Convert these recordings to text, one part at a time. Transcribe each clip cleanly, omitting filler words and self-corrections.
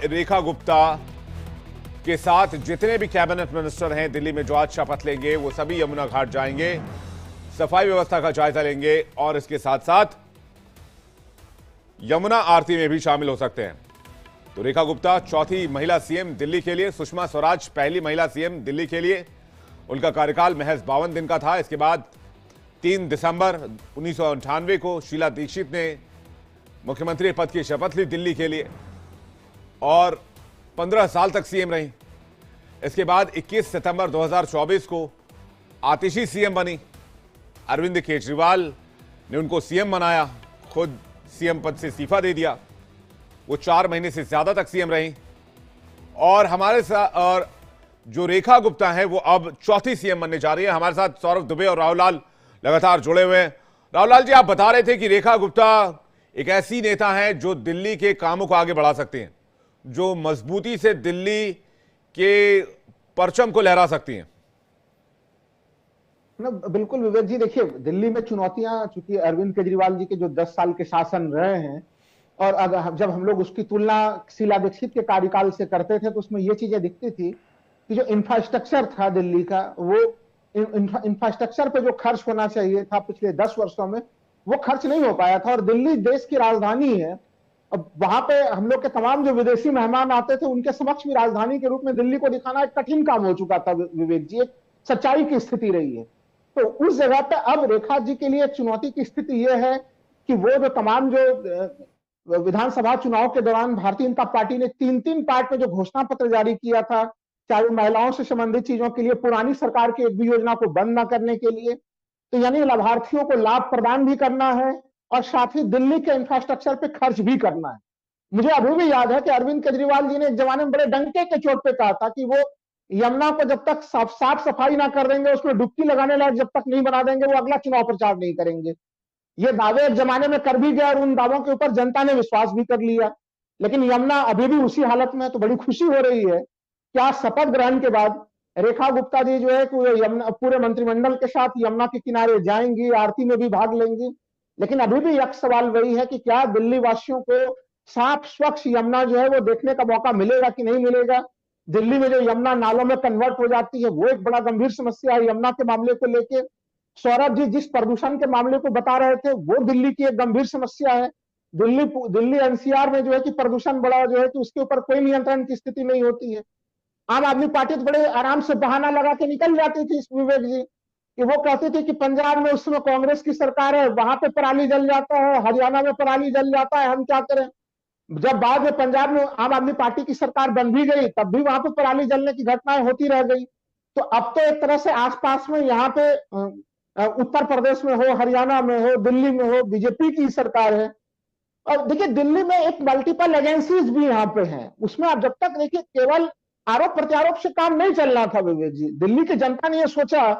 रेखा गुप्ता के साथ जितने भी कैबिनेट मिनिस्टर हैं दिल्ली में जो आज शपथ लेंगे वो सभी यमुना घाट जाएंगे, सफाई व्यवस्था का जायजा लेंगे और इसके साथ साथ यमुना आरती में भी शामिल हो सकते हैं। तो रेखा गुप्ता चौथी महिला सीएम दिल्ली के लिए, सुषमा स्वराज पहली महिला सीएम दिल्ली के लिए। उनका कार्यकाल महज 52 दिन का था। इसके बाद 3 दिसंबर 1998 को शीला दीक्षित ने मुख्यमंत्री पद की शपथ ली दिल्ली के लिए और 15 साल तक सीएम रही। इसके बाद 21 सितंबर 2024 को आतिशी सीएम बनी। अरविंद केजरीवाल ने उनको सीएम बनाया, खुद सीएम पद से इस्तीफा दे दिया। वो 4 महीने से ज्यादा तक सीएम रही और हमारे साथ और जो रेखा गुप्ता है वो अब चौथी सीएम बनने जा रही है। हमारे साथ सौरभ दुबे और राहुल लाल लगातार जुड़े हुए हैं। राहुल लाल जी, आप बता रहे थे कि रेखा गुप्ता एक ऐसी नेता है जो दिल्ली के कामों को आगे बढ़ा सकती हैं, जो मजबूती से दिल्ली के परचम को लहरा सकती हैं। ना बिल्कुल विवेक जी, देखिए दिल्ली में चुनौतियां चूंकि अरविंद केजरीवाल जी के जो 10 साल के शासन रहे हैं और अगर जब हम लोग उसकी तुलना शीला दीक्षित के कार्यकाल से करते थे तो उसमें ये चीजें दिखती थी कि जो इंफ्रास्ट्रक्चर था दिल्ली का, वो इंफ्रास्ट्रक्चर पे जो खर्च होना चाहिए था पिछले 10 वर्षों में वो खर्च नहीं हो पाया था। और दिल्ली देश की राजधानी है। अब वहां पे हम लोग के तमाम जो विदेशी मेहमान आते थे उनके समक्ष भी राजधानी के रूप में दिल्ली को दिखाना एक कठिन काम हो चुका था विवेक जी, एक सच्चाई की स्थिति रही है। तो उस जगह पे अब रेखा जी के लिए चुनौती की स्थिति यह है कि वो जो तमाम जो विधानसभा चुनाव के दौरान भारतीय जनता पार्टी ने 3-3 पार्ट में जो घोषणा पत्र जारी किया था, चाहे वो महिलाओं से संबंधित चीजों के लिए, पुरानी सरकार की एक भी योजना को बंद न करने के लिए, तो यानी लाभार्थियों को लाभ प्रदान भी करना है और साथ ही दिल्ली के इंफ्रास्ट्रक्चर पे खर्च भी करना है। मुझे अभी भी याद है कि अरविंद केजरीवाल जी ने एक जमाने में बड़े डंके के चोट पे कहा था कि वो यमुना को जब तक साफ सफाई ना कर देंगे, उसमें डुबकी लगाने लायक जब तक नहीं बना देंगे, वो अगला चुनाव प्रचार नहीं करेंगे। ये दावे एक जमाने में कर भी गए और उन दावों के ऊपर जनता ने विश्वास भी कर लिया, लेकिन यमुना अभी भी उसी हालत में है। तो बड़ी खुशी हो रही है कि आज शपथ ग्रहण के बाद रेखा गुप्ता जी जो है कि यमुना पूरे मंत्रिमंडल के साथ यमुना के किनारे जाएंगी, आरती में भी भाग लेंगी। लेकिन अभी भी एक सवाल वही है कि क्या दिल्ली वासियों को साफ स्वच्छ यमुना जो है वो देखने का मौका मिलेगा कि नहीं मिलेगा। दिल्ली में जो यमुना नालों में कन्वर्ट हो जाती है वो एक बड़ा गंभीर समस्या है यमुना के मामले को लेके। सौरभ जी जिस प्रदूषण के मामले को बता रहे थे वो दिल्ली की एक गंभीर समस्या है। दिल्ली एनसीआर में जो है कि प्रदूषण बड़ा जो है कि उसके ऊपर कोई नियंत्रण की स्थिति नहीं होती है। आम आदमी पार्टी तो बड़े आराम से बहाना लगा के निकल जाती थी विवेक जी, कि वो कहती थी कि पंजाब में उस समय कांग्रेस की सरकार है, वहां पे पराली जल जाता है, हरियाणा में पराली जल जाता है, हम क्या करें। जब बाद में पंजाब में आम आदमी पार्टी की सरकार बन भी गई तब भी वहां पे पराली जलने की घटनाएं होती रह गई। तो अब तो एक तरह से आसपास में यहाँ पे उत्तर प्रदेश में हो, हरियाणा में हो, दिल्ली में हो, बीजेपी की सरकार है। और देखिए दिल्ली में एक मल्टीपल एजेंसीज भी यहाँ पे हैं, उसमें आप जब तक देखिए केवल आरोप प्रत्यारोप से काम नहीं चल रहा था विवेक जी। दिल्ली की जनता ने यह सोचा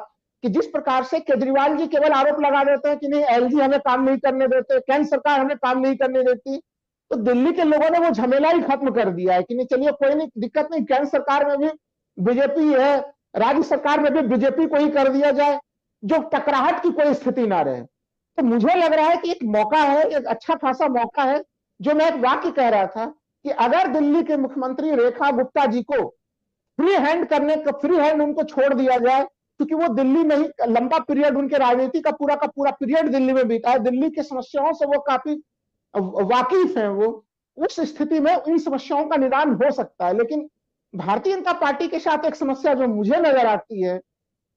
कि जिस प्रकार से केजरीवाल जी केवल आरोप लगा देते हैं कि नहीं एलजी हमें काम नहीं करने देते, केंद्र सरकार हमें काम नहीं करने देती, तो दिल्ली के लोगों ने वो झमेला ही खत्म कर दिया है कि नहीं चलिए कोई नहीं, दिक्कत नहीं, केंद्र सरकार में भी बीजेपी है, राज्य सरकार में भी बीजेपी को ही कर दिया जाए, जो टकराहट की कोई स्थिति ना रहे। तो मुझे लग रहा है कि एक मौका है, एक अच्छा खासा मौका है। जो मैं एक वाक्य कह रहा था कि अगर दिल्ली के मुख्यमंत्री रेखा गुप्ता जी को फ्री हैंड उनको छोड़ दिया जाए, क्योंकि वो दिल्ली में ही लंबा पीरियड उनके राजनीति का पूरा पीरियड दिल्ली में बीता है, दिल्ली की समस्याओं से वो काफी वाकिफ हैं, वो उस स्थिति में इन समस्याओं का निदान हो सकता है। लेकिन भारतीय जनता पार्टी के साथ एक समस्या जो मुझे नजर आती है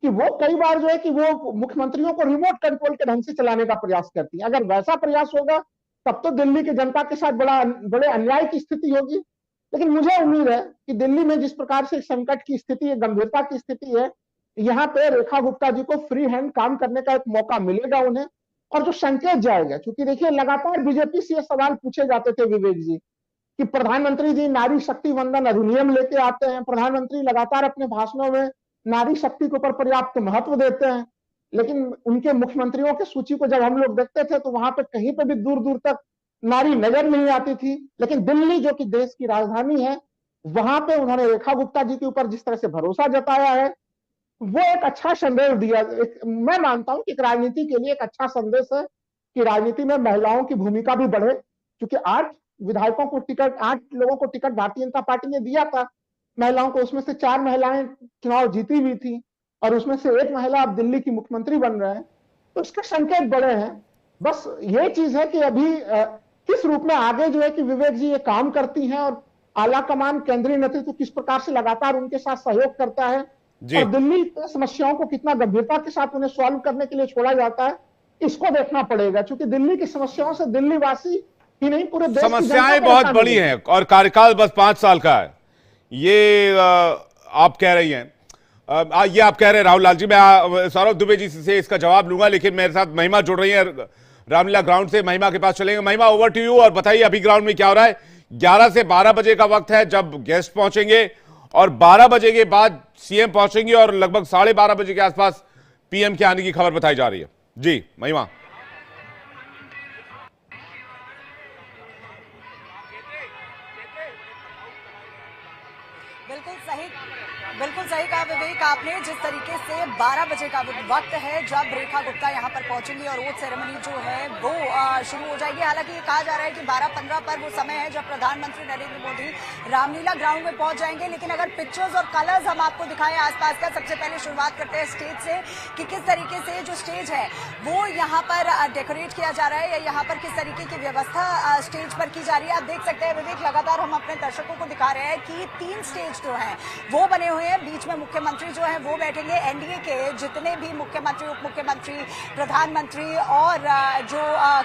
कि वो कई बार जो है कि वो मुख्यमंत्रियों को रिमोट कंट्रोल के ढंग से चलाने का प्रयास करती है। अगर वैसा प्रयास होगा तब तो दिल्ली की जनता के साथ बड़े अन्याय की स्थिति होगी। लेकिन मुझे उम्मीद है कि दिल्ली में जिस प्रकार से संकट की स्थिति है, गंभीरता की स्थिति है, यहाँ पे रेखा गुप्ता जी को फ्री हैंड काम करने का एक मौका मिलेगा उन्हें। और जो संकेत जाएगा, क्योंकि देखिए लगातार बीजेपी से ये सवाल पूछे जाते थे विवेक जी कि प्रधानमंत्री जी नारी शक्ति वंदन अधिनियम लेके आते हैं, प्रधानमंत्री लगातार अपने भाषणों में नारी शक्ति के ऊपर पर्याप्त महत्व देते हैं, लेकिन उनके मुख्यमंत्रियों की सूची को जब हम लोग देखते थे तो वहां पे कहीं पे भी दूर दूर तक नारी नजर नहीं आती थी। लेकिन दिल्ली जो कि देश की राजधानी है, वहां पे उन्होंने रेखा गुप्ता जी के ऊपर जिस तरह से भरोसा जताया है, वो एक अच्छा संदेश दिया। मैं मानता हूं कि एक राजनीति के लिए एक अच्छा संदेश है कि राजनीति में महिलाओं की भूमिका भी बढ़े, क्योंकि आज विधायकों को टिकट, 8 लोगों को टिकट भारतीय जनता पार्टी ने दिया था महिलाओं को, उसमें से 4 महिलाएं चुनाव जीती हुई थी और उसमें से एक महिला अब दिल्ली की मुख्यमंत्री बन रहे हैं। तो इसके संकेत बड़े हैं। बस ये चीज है कि अभी किस रूप में आगे जो है कि विवेक जी ये काम करती हैं और आला कमान केंद्रीय नेतृत्व किस प्रकार से लगातार उनके साथ सहयोग करता है और दिल्ली की समस्याओं को कितना गंभीरता के साथ उन्हें सॉल्व करने के लिए छोड़ा जाता है, इसको देखना पड़ेगा। क्योंकि दिल्ली की समस्याओं से दिल्ली वासी ही नहीं पूरे देश की समस्याएं बहुत बड़ी हैं और कार्यकाल बस 5 साल का है, ये आप कह रही हैं। ये आप कह रहे हैं राहुल लाल जी। मैं सौरभ दुबे जी से इसका जवाब लूंगा, लेकिन मेरे साथ महिमा जुड़ रही है रामलीला ग्राउंड से। महिमा के पास चलेंगे। महिमा, ओवर टू यू और बताइए अभी ग्राउंड में क्या हो रहा है। 11 से 12 बजे का वक्त है जब गेस्ट पहुंचेंगे और 12 बजे के बाद सीएम पहुंचेंगे और लगभग 12:30 बजे के आसपास पीएम के आने की खबर बताई जा रही है। जी महिमा। बिल्कुल सही कहा विवेक आपने। जिस तरीके से 12 बजे का वक्त है जब रेखा गुप्ता यहां पर पहुंचेंगी और ओथ सेरेमनी जो है वो शुरू हो जाएगी। हालांकि ये कहा जा रहा है कि 12:15 पर वो समय है जब प्रधानमंत्री नरेंद्र मोदी रामलीला ग्राउंड में पहुंच जाएंगे। लेकिन अगर पिक्चर्स और कलर्स हम आपको दिखाएं आसपास का, सबसे पहले शुरुआत करते हैं स्टेज से कि किस तरीके से जो स्टेज है वो यहाँ पर डेकोरेट किया जा रहा है या यहाँ पर किस तरीके की व्यवस्था स्टेज पर की जा रही है। आप देख सकते हैं विवेक, लगातार हम अपने दर्शकों को दिखा रहे हैं कि 3 स्टेज जो है वो बने हुए हैं। बीच में मुख्यमंत्री जो है वो बैठेंगे, एनडीए के जितने भी मुख्यमंत्री, उप मुख्यमंत्री, प्रधानमंत्री और जो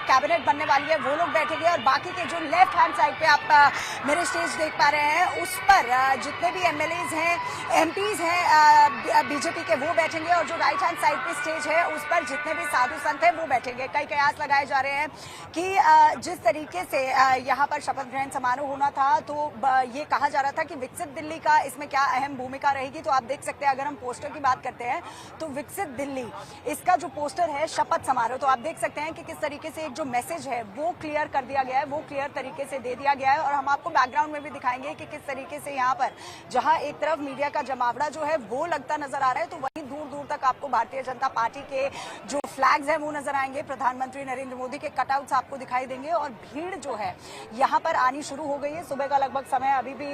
कैबिनेट बनने वाली है वो लोग बैठेंगे। और बाकी के जो लेफ्ट हैंड साइड पे आप मेरे स्टेज देख पा रहे हैं उस पर जितने भी एमएलएज हैं, एमपीज हैं बीजेपी के वो बैठेंगे। और जो राइट हैंड साइड पे स्टेज है उस पर जितने भी साधु संत हैं वो बैठेंगे। कई कयास लगाए जा रहे हैं कि जिस तरीके से यहाँ पर शपथ ग्रहण समारोह होना था तो ये कहा जा रहा था कि विकसित दिल्ली का इसमें क्या अहम भूमिका रहेगी। तो आप देख सकते हैं, अगर हम पोस्टर की बात करते हैं तो विकसित दिल्ली इसका जो पोस्टर है शपथ समारोह, तो आप देख सकते हैं कि किस तरीके से एक जो मैसेज है वो क्लियर कर दिया गया है, वो क्लियर तरीके से दे दिया गया है। और हम आपको बैकग्राउंड में भी दिखाएंगे कि किस तरीके से यहाँ पर जहां एक तरफ मीडिया का जमावड़ा जो है वो लगता नजर आ रहा है, तो वहीं दूर दूर तक आपको भारतीय जनता पार्टी के जो फ्लैग्स हैं वो नजर आएंगे। प्रधानमंत्री नरेंद्र मोदी के कटआउट्स आपको दिखाई देंगे और भीड़ जो है यहाँ पर आनी शुरू हो गई है। सुबह का लगभग समय अभी भी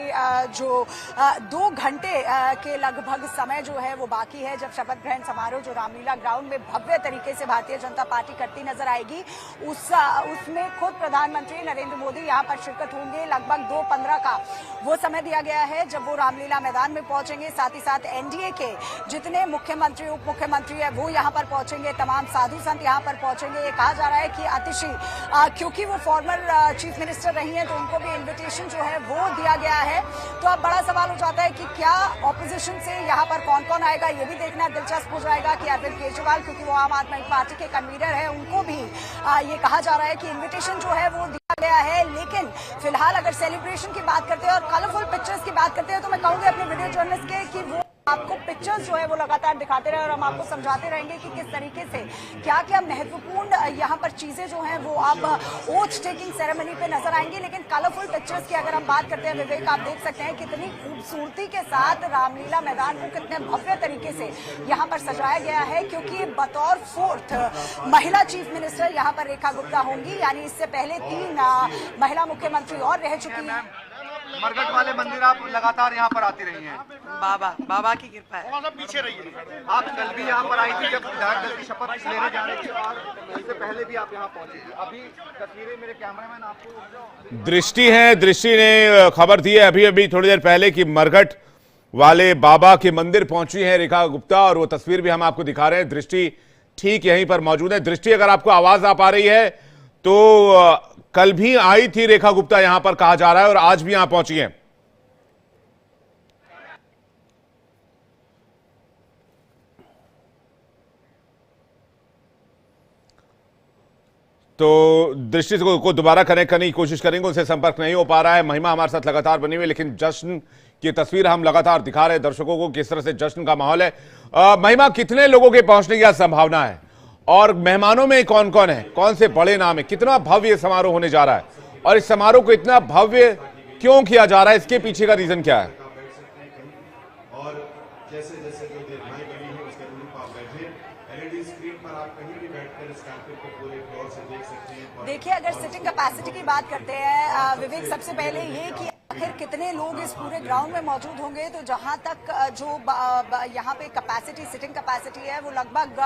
जो 2 घंटे के लगभग समय जो है वो बाकी है जब शपथ ग्रहण समारोह जो रामलीला ग्राउंड में भव्य तरीके से भारतीय जनता पार्टी करती नजर आएगी उसमें खुद प्रधानमंत्री नरेंद्र मोदी यहाँ पर शिरकत होंगे। लगभग 2:15 का वो समय दिया गया है जब वो रामलीला मैदान में पहुंचेंगे। साथ ही साथ एनडीए के जितने मुख्यमंत्री, उप मुख्यमंत्री है वो यहाँ पर पहुंचेंगे, तमाम साधु संत यहाँ पर पहुंचेंगे। ये कहा जा रहा है कि अतिशी क्योंकि वो फॉर्मर चीफ मिनिस्टर रही हैं तो उनको भी इन्विटेशन जो है वो दिया गया है। तो अब बड़ा सवाल हो जाता है कि क्या ऑपोजिशन से यहाँ पर कौन कौन आएगा, ये भी देखना दिलचस्प हो जाएगा कि अरविंद केजरीवाल, क्योंकि वो आम आदमी पार्टी के कन्वीनर है, उनको भी ये कहा जा रहा है कि इन्विटेशन जो है वो दिया गया है। लेकिन फिलहाल अगर सेलिब्रेशन की बात करते हैं और कलरफुल पिक्चर्स की बात करते हैं तो मैं कहूंगी अपने वीडियो जर्नलिस्ट के कि वो आपको पिक्चर्स जो है वो लगातार दिखाते रहे और हम आपको समझाते रहेंगे कि किस तरीके से क्या क्या महत्वपूर्ण यहाँ पर चीजें जो हैं वो अब ओथ टेकिंग सेरेमनी पे नजर आएंगी। लेकिन कलरफुल पिक्चर्स की अगर हम बात करते हैं विवेक, आप देख सकते हैं कितनी खूबसूरती के साथ रामलीला मैदान को कितने भव्य तरीके से यहाँ पर सजाया गया है। क्योंकि बतौर 4th महिला चीफ मिनिस्टर यहाँ पर रेखा गुप्ता होंगी, यानी इससे पहले 3 महिला मुख्यमंत्री और रह चुकी हैं। मरघट वाले मंदिर आप लगातार यहाँ पर आती रही हैं। बाबा की कृपा है। थोड़ा पीछे रहिए। आप कल भी यहाँ पर आई थी जब विधायक दल की शपथ लेने जा रहे थे और इससे पहले भी आप यहाँ पहुंची थी। अभी तस्वीरें मेरे कैमरामैन आपको दृष्टि ने खबर दी है अभी अभी थोड़ी देर पहले कि मरघट वाले बाबा के मंदिर पहुंची है रेखा गुप्ता, और वो तस्वीर भी हम आपको दिखा रहे हैं। दृष्टि ठीक यहीं पर मौजूद है। दृष्टि, अगर आपको आवाज आ पा रही है तो कल भी आई थी रेखा गुप्ता यहां पर कहा जा रहा है और आज भी यहां पहुंची हैं। तो दृष्टि को दोबारा कनेक्ट करने की कोशिश करेंगे, उनसे संपर्क नहीं हो पा रहा है। महिमा हमारे साथ लगातार बनी हुई, लेकिन जश्न की तस्वीर हम लगातार दिखा रहे हैं दर्शकों को किस तरह से जश्न का माहौल है। महिमा, कितने लोगों के पहुंचने की संभावना है और मेहमानों में कौन कौन है, कौन से बड़े नाम है, कितना भव्य समारोह होने जा रहा है और इस समारोह को इतना भव्य क्यों किया जा रहा है, इसके पीछे का रीजन क्या है? और जैसे जैसे जो देखनाएं बनी है उसके अनुरूप आप बैठे एलईडी स्क्रीन पर आप कहीं भी बैठकर इस कार्यक्रम को पूरे गौर से देख सकते हैं। देखिए, अगर सिटिंग कैपेसिटी की बात करते हैं विवेक, सबसे पहले ये कि आखिर कितने लोग इस पूरे ग्राउंड में मौजूद होंगे, तो जहां तक जो यहाँ पे कैपेसिटी, सिटिंग कैपेसिटी है वो लगभग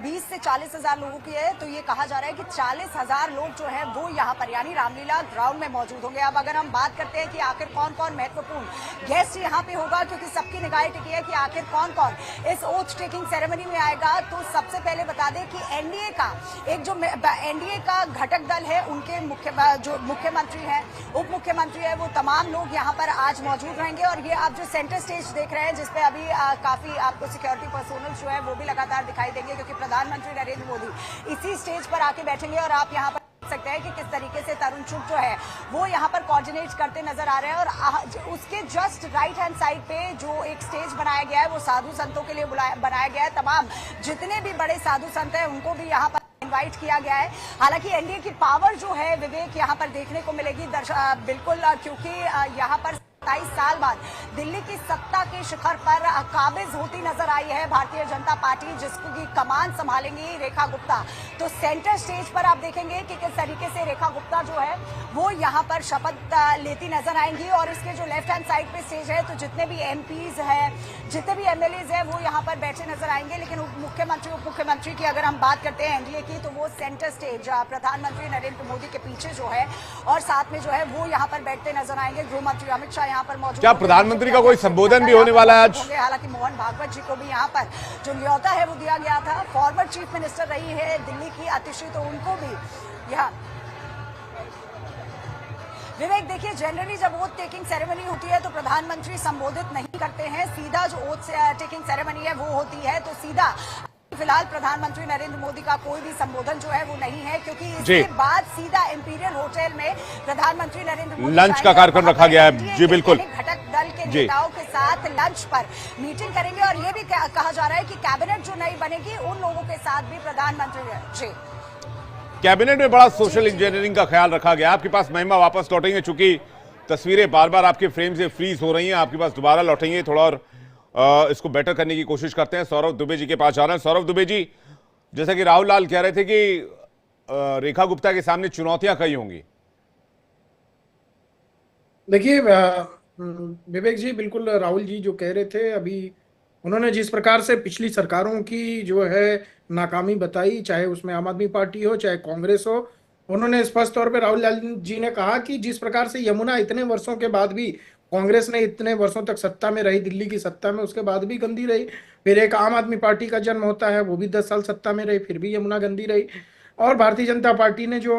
20 से 40 हजार लोगों की है। तो ये कहा जा रहा है कि 40,000 लोग जो है वो यहाँ पर यानी रामलीला ग्राउंड में मौजूद होंगे। अब अगर हम बात करते हैं कि आखिर कौन कौन महत्वपूर्ण गेस्ट यहाँ पे होगा, क्योंकि सबकी निगाहें टिकी है कि आखिर कौन कौन इस ओथ टेकिंग सेरेमनी में आएगा, तो सबसे पहले बता दें कि एनडीए का एक जो एनडीए का घटक दल है, उनके जो मुख्यमंत्री है, उप मुख्यमंत्री है, वो तमाम लोग यहाँ पर आज मौजूद रहेंगे। और ये आप जो सेंटर स्टेज देख रहे हैं, जिसपे अभी काफी आपको सिक्योरिटी पर्सोनल जो है वो भी लगातार दिखाई देंगे, क्योंकि प्रधानमंत्री नरेंद्र मोदी इसी स्टेज पर आके बैठेंगे। और आप यहाँ पर देख सकते हैं कि किस तरीके से तरुण चुग जो है वो यहाँ पर कोऑर्डिनेट करते नजर आ रहे हैं। और उसके जस्ट राइट हैंड साइड पे जो एक स्टेज बनाया गया है, वो साधु संतों के लिए बनाया गया है। तमाम जितने भी बड़े साधु संत हैं उनको भी यहाँ पर इनवाइट किया गया है। हालांकि एनडीए की पावर जो है विवेक यहाँ पर देखने को मिलेगी बिल्कुल, क्योंकि यहाँ पर 27 साल बाद दिल्ली की सत्ता के शिखर पर काबिज होती नजर आई है भारतीय जनता पार्टी, जिसकी कमान संभालेंगी रेखा गुप्ता। तो सेंटर स्टेज पर आप देखेंगे कि किस तरीके से रेखा गुप्ता जो है वो यहाँ पर शपथ लेती नजर आएंगी। और इसके जो लेफ्ट हैंड साइड पे स्टेज है, तो जितने भी एमपीज हैं, जितने भी एमएलएज हैं, वो यहाँ पर बैठे नजर आएंगे। लेकिन मुख्यमंत्री, उप मुख्यमंत्री की अगर हम बात करते हैं एनडीए की, तो वो सेंटर स्टेज प्रधानमंत्री नरेंद्र मोदी के पीछे जो है, और साथ में जो है वो यहाँ पर बैठते नजर आएंगे। गृह मंत्री अमित शाह यहाँ पर मौजूद। क्या प्रधानमंत्री का कोई संबोधन भी होने वाला है आज? हालांकि मोहन भागवत जी को भी यहाँ पर जो न्योता है वो दिया गया था। फॉर्मर चीफ मिनिस्टर रही है दिल्ली की अतिशी, तो उनको भी यहाँ विवेक देखिए, जनरली जब ओथ टेकिंग सेरेमनी होती है तो प्रधानमंत्री संबोधित नहीं करते हैं, सीधा जो ओथ टेकिंग सेरेमनी है वो होती है, तो सीधा फिलहाल प्रधानमंत्री नरेंद्र मोदी का कोई भी संबोधन जो है वो नहीं है, क्योंकि इसके बाद सीधा इंपीरियल होटल में प्रधानमंत्री नरेंद्र मोदी लंच का कार्यक्रम रखा गया है। जी बिल्कुल, घटक दल के नेताओं के साथ लंच पर मीटिंग करेंगे। और ये भी कहा जा रहा है कि कैबिनेट जो नई बनेगी उन लोगों के साथ भी प्रधानमंत्री कैबिनेट में बड़ा सोशल इंजीनियरिंग का ख्याल रखा गया। आपके पास महिमा वापस लौटेंगे, चूंकि तस्वीरें बार बार आपके फ्रेम से फ्रीज हो रही हैं, आपके पास दोबारा लौटेंगे, थोड़ा और इसको बेटर करने की कोशिश करते हैं। सौरभ दुबे जी के पास जा रहे हैं। सौरभ दुबे जी, जैसा कि राहुल लाल कह रहे थे कि रेखा गुप्ता के सामने चुनौतियां कई होंगी। देखिए विवेक जी, बिल्कुल राहुल जी जो कह रहे थे, अभी उन्होंने जिस प्रकार से पिछली सरकारों की जो है नाकामी बताई, चाहे उसमें आम आदमी पार्टी हो चाहे कांग्रेस हो, उन्होंने स्पष्ट तौर पे राहुल लाल जी ने कहा कि जिस प्रकार से यमुना इतने वर्षों के बाद भी, कांग्रेस ने इतने वर्षों तक सत्ता में रही, दिल्ली की सत्ता में, उसके बाद भी गंदी रही। फिर एक आम आदमी पार्टी का जन्म होता है, वो भी 10 साल सत्ता में रही, फिर भी यमुना गंदी रही। और भारतीय जनता पार्टी ने जो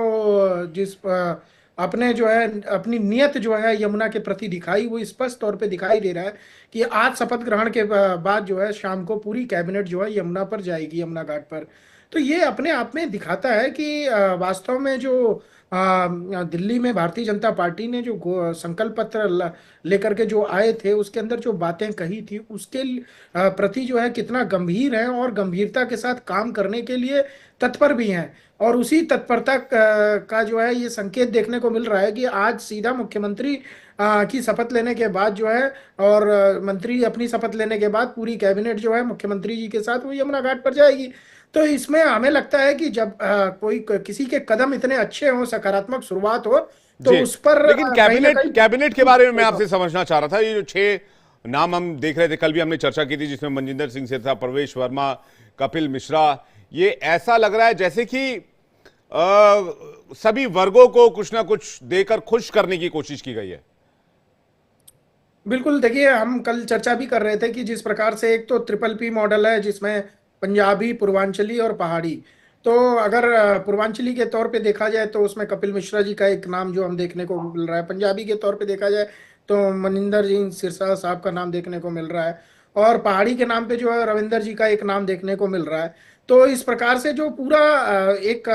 अपने जो है अपनी नियत जो है यमुना के प्रति दिखाई, वो स्पष्ट तौर पे दिखाई दे रहा है कि आज शपथ ग्रहण के बाद जो है शाम को पूरी कैबिनेट जो है यमुना पर जाएगी, यमुना घाट पर। तो ये अपने आप में दिखाता है कि वास्तव में जो दिल्ली में भारतीय जनता पार्टी ने जो संकल्प पत्र लेकर के जो आए थे, उसके अंदर जो बातें कही थी, उसके प्रति जो है कितना गंभीर है और गंभीरता के साथ काम करने के लिए तत्पर भी हैं। और उसी तत्परता का जो है ये संकेत देखने को मिल रहा है कि आज सीधा मुख्यमंत्री की शपथ लेने के बाद जो है, और मंत्री अपनी शपथ लेने के बाद पूरी कैबिनेट जो है मुख्यमंत्री जी के साथ वो यमुना घाट पर जाएगी। तो इसमें हमें लगता है कि जब कोई किसी के कदम इतने अच्छे हो, सकारात्मक शुरुआत हो, तो उस पर लेकिन कैबिनेट के बारे में मैं आपसे समझना चाह रहा था। ये जो 6 नाम हम देख रहे थे, कल भी हमने चर्चा की थी, जिसमें मनजिंदर सिंह सिरसा, प्रवेश वर्मा, कपिल मिश्रा, ये ऐसा लग रहा है जैसे कि सभी वर्गों को कुछ ना कुछ देकर खुश करने की कोशिश की गई है। बिल्कुल, देखिए हम कल चर्चा भी कर रहे थे कि जिस प्रकार से एक तो ट्रिपल पी मॉडल है, जिसमें पंजाबी, पूर्वांचली और पहाड़ी। तो अगर पूर्वांचली के तौर पे देखा जाए तो उसमें कपिल मिश्रा जी का एक नाम जो हम देखने को मिल रहा है, पंजाबी के तौर पे देखा जाए तो मनजिंदर सिंह सिरसा साहब का नाम देखने को मिल रहा है, और पहाड़ी के नाम पे जो है रविंदर जी का एक नाम देखने को मिल रहा है। तो इस प्रकार से जो पूरा एक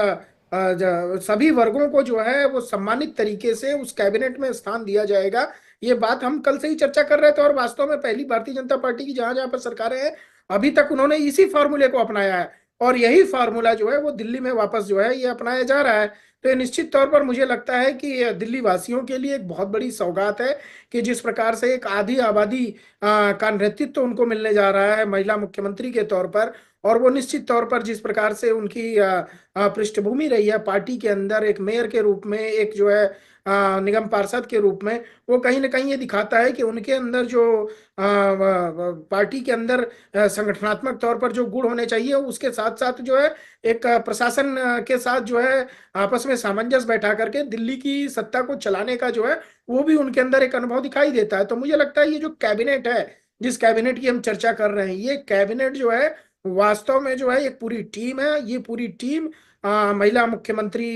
सभी वर्गों को जो है वो सम्मानित तरीके से उस कैबिनेट में स्थान दिया जाएगा, ये बात हम कल से ही चर्चा कर रहे थे। और वास्तव में पहली भारतीय जनता पार्टी की जहां जहां पर सरकारें हैं, अभी तक उन्होंने इसी फार्मूले को अपनाया है, और यही फार्मूला जो है वो दिल्ली में वापस जो है ये अपनाया जा रहा है। तो ये निश्चित तौर पर मुझे लगता है कि दिल्ली वासियों के लिए एक बहुत बड़ी सौगात है कि जिस प्रकार से एक आधी आबादी का नेतृत्व उनको मिलने जा रहा है महिला मुख्यमंत्री के तौर पर, और वो निश्चित तौर पर जिस प्रकार से उनकी पृष्ठभूमि रही है पार्टी के अंदर, एक मेयर के रूप में, एक जो है निगम पार्षद के रूप में, वो कहीं ना कहीं ये दिखाता है कि उनके अंदर जो पार्टी के अंदर संगठनात्मक तौर पर जो गुण होने चाहिए, उसके साथ साथ जो है एक प्रशासन के साथ जो है आपस में सामंजस्य बैठा करके दिल्ली की सत्ता को चलाने का जो है वो भी उनके अंदर एक अनुभव दिखाई देता है। तो मुझे लगता है ये जो कैबिनेट है, जिस कैबिनेट की हम चर्चा कर रहे हैं, ये कैबिनेट जो है वास्तव में जो है एक पूरी टीम है। ये पूरी टीम महिला मुख्यमंत्री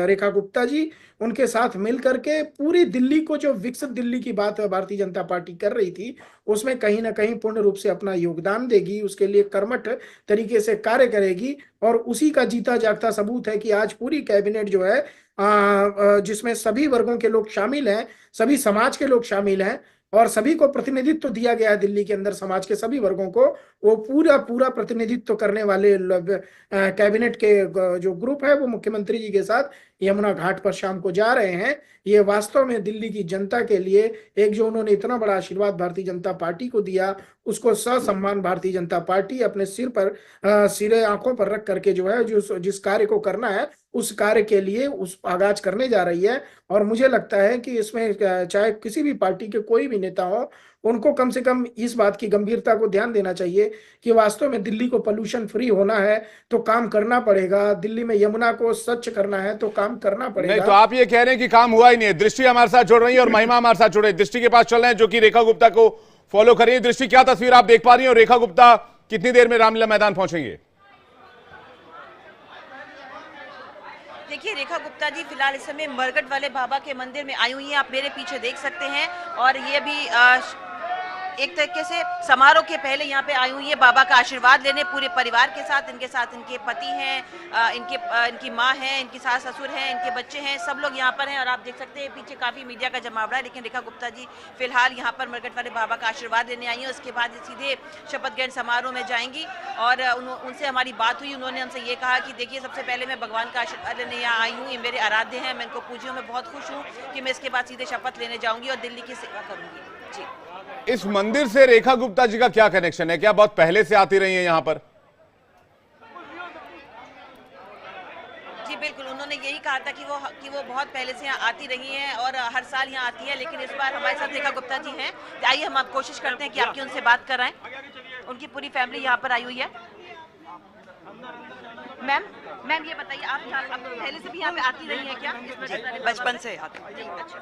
रेखा गुप्ता जी, उनके साथ मिल करके पूरी दिल्ली को, जो विकसित दिल्ली की बात भारतीय जनता पार्टी कर रही थी, उसमें कहीं ना कहीं पूर्ण रूप से अपना योगदान देगी, उसके लिए कर्मठ तरीके से कार्य करेगी। और उसी का जीता जागता सबूत है कि आज पूरी कैबिनेट जो है जिसमें सभी वर्गों के लोग शामिल हैं, सभी समाज के लोग शामिल हैं और सभी को प्रतिनिधित्व दिया गया है दिल्ली के अंदर, समाज के सभी वर्गों को वो पूरा पूरा प्रतिनिधित्व करने वाले कैबिनेट के जो ग्रुप है वो मुख्यमंत्री जी के साथ यमुना घाट पर शाम को जा रहे हैं। ये वास्तव में दिल्ली की जनता के लिए एक, जो उन्होंने इतना बड़ा आशीर्वाद भारतीय जनता पार्टी को दिया, उसको ससम्मान भारतीय जनता पार्टी अपने सिर पर सिरे आंखों पर रख करके जो है जिस कार्य को करना है उस कार्य के लिए उस आगाज करने जा रही है। और मुझे लगता है कि इसमें चाहे किसी भी पार्टी के कोई भी नेता हो, उनको कम से कम इस बात की गंभीरता को ध्यान देना चाहिए कि वास्तव में दिल्ली को पोल्यूशन फ्री होना है तो काम करना पड़ेगा, दिल्ली में यमुना को स्वच्छ करना है तो काम करना पड़ेगा। नहीं तो आप ये कह रहे हैं कि काम हुआ ही नहीं है। दृष्टि हमारे साथ जुड़ रही है और महिमा हमारे साथ जुड़ रही है। दृष्टि के पास चल रहे हैं जो कि रेखा गुप्ता को फॉलो कर रही है। दृष्टि, क्या तस्वीर आप देख पा रही है और रेखा गुप्ता कितनी देर में रामलीला मैदान पहुंचेंगे? देखिए, रेखा गुप्ता जी फिलहाल इस समय मरगट वाले बाबा के मंदिर में आई हुई हैं, आप मेरे पीछे देख सकते हैं। और ये भी एक तरीके से समारोह के पहले यहाँ पे आई हुई है बाबा का आशीर्वाद लेने, पूरे परिवार के साथ। इनके पति हैं, इनकी माँ है, इनकी सास ससुर हैं, इनके बच्चे हैं, सब लोग यहाँ पर हैं। और आप देख सकते हैं पीछे काफी मीडिया का जमावड़ा है, लेकिन रेखा गुप्ता जी फिलहाल यहाँ पर मरगट वाले बाबा का आशीर्वाद लेने आई हैं। उसके बाद सीधे शपथ ग्रहण समारोह में जाएंगी। और उनसे हमारी बात हुई, उन्होंने हमसे ये कहा कि देखिए, सबसे पहले मैं भगवान का आशीर्वाद लेने यहाँ आई हूँ, ये मेरे आराध्य हैं, मैं इनको पूजी हूँ, मैं बहुत खुश हूँ कि मैं इसके बाद सीधे शपथ लेने जाऊंगी और दिल्ली की सेवा करूंगी। जी, इस मंदिर से रेखा गुप्ता जी का क्या कनेक्शन है? क्या बहुत पहले से आती रही है यहाँ पर? जी बिल्कुल, उन्होंने यही कहा था कि वो बहुत पहले से यहाँ आती रही हैं और हर साल यहाँ आती है। लेकिन इस बार हमारे साथ रेखा गुप्ता जी हैं। आइए हम आप कोशिश करते हैं कि आपकी उनसे बात कराएं। उनकी पूरी फैमिली यहाँ पर आई हुई है। मैम ये बताइए, आप पहले से भी यहाँ पे आती रही हैं क्या? बचपन से आती हैं। अच्छा,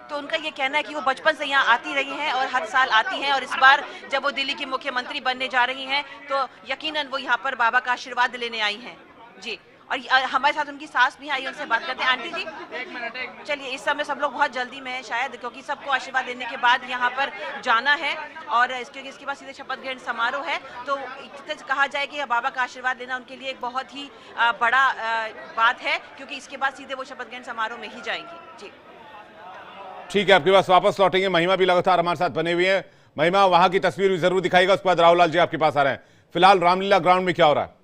तो उनका ये कहना है कि वो बचपन से यहाँ आती रही हैं और हर साल आती हैं। और इस बार जब वो दिल्ली की मुख्यमंत्री बनने जा रही हैं तो यकीनन वो यहाँ पर बाबा का आशीर्वाद लेने आई हैं। जी, और हमारे साथ उनकी सास भी आई, उनसे बात करते हैं। आंटी जी, चलिए, इस समय सब लोग बहुत जल्दी में हैं शायद, क्योंकि सबको आशीर्वाद देने के बाद यहाँ पर जाना है और इसके बाद सीधे शपथ ग्रहण समारोह है। तो कहा जाए कि बाबा का आशीर्वाद लेना उनके लिए एक बहुत ही बड़ा बात है, क्योंकि इसके बाद सीधे वो शपथ ग्रहण समारोह में ही जाएंगी। जी ठीक है, आपके पास वापस लौटेंगे। महिमा भी लगातार हमारे साथ बने हुए हैं। महिमा, वहां की तस्वीर भी जरूर दिखाएगा, उसके बाद राहुल लाल जी आपके पास आ रहे हैं। फिलहाल रामलीला ग्राउंड में क्या हो रहा है?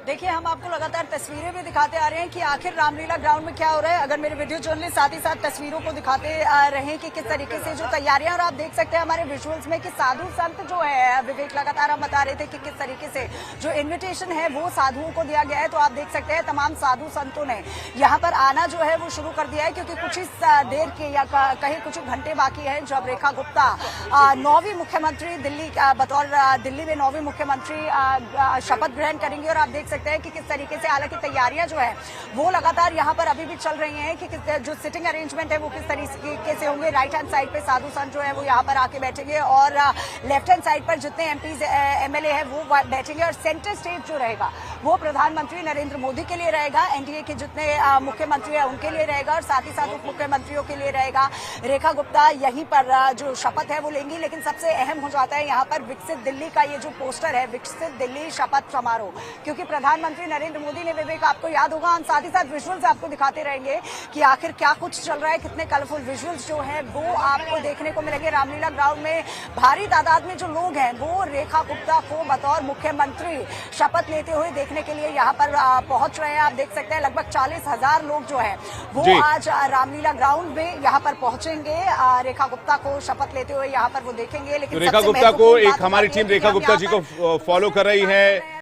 देखिए, हम आपको लगातार तस्वीरें भी दिखाते आ रहे हैं कि आखिर रामलीला ग्राउंड में क्या हो रहा है। अगर मेरे वीडियो जर्नलिस्ट साथ ही साथ तस्वीरों को दिखाते रहे हैं कि किस तरीके से जो तैयारियां, और आप देख सकते हैं हमारे विजुअल्स में कि साधु संत जो है, विवेक लगातार हम बता रहे थे कि किस तरीके से जो इन्विटेशन है वो साधुओं को दिया गया है। तो आप देख सकते हैं तमाम साधु संतों ने यहाँ पर आना जो है वो शुरू कर दिया है, क्योंकि कुछ ही देर के या कहीं कुछ घंटे बाकी है जब रेखा गुप्ता 9वीं मुख्यमंत्री बतौर दिल्ली में 9वीं मुख्यमंत्री शपथ ग्रहण करेंगी। और आप देख सकते हैं कि किस तरीके से, हालांकि तैयारियां जो है वो लगातार यहाँ पर अभी भी चल रही हैं कि जो सिटिंग अरेंजमेंट है वो किस तरीके से होंगे। राइट हैंड साइड पे साधु संत जो है वो यहाँ पर आके बैठेंगे और लेफ्ट हैंड साइड पर जितने एमपीज एमएलए हैं वो बैठेंगे। और सेंटर स्टेज जो रहेगा वो प्रधानमंत्री नरेंद्र मोदी के लिए रहेगा, एनडीए के जितने मुख्यमंत्री हैं उनके लिए रहेगा और साथ ही साथ उप मुख्यमंत्रियों के लिए रहेगा। रेखा गुप्ता यहीं पर जो शपथ है वो लेंगी। लेकिन सबसे अहम हो जाता है यहाँ पर विकसित दिल्ली का ये जो पोस्टर है, विकसित दिल्ली शपथ समारोह, क्योंकि प्रधानमंत्री नरेंद्र मोदी ने, विवेक आपको याद होगा, हम साथ ही साथ विजुअल्स आपको दिखाते रहेंगे कि आखिर क्या कुछ चल रहा है, कितने कलरफुल विजुअल्स जो है वो आपको देखने को मिलेंगे। रामलीला ग्राउंड में भारी तादाद में जो लोग हैं वो रेखा गुप्ता को बतौर मुख्यमंत्री शपथ लेते हुए देखने देखने के लिए यहाँ पर पहुंच रहे हैं। आप देख सकते हैं लगभग 40,000 लोग जो है वो जी। आज रामलीला ग्राउंड में यहाँ पर पहुंचेंगे। रेखा गुप्ता को शपथ लेते हुए यहाँ पर वो देखेंगे। लेकिन तो रेखा सबसे गुप्ता को महत्वपूर्ण एक बात हमारी ये टीम है कि रेखा हम गुप्ता यहाँ जी पर को फॉलो कर रही है।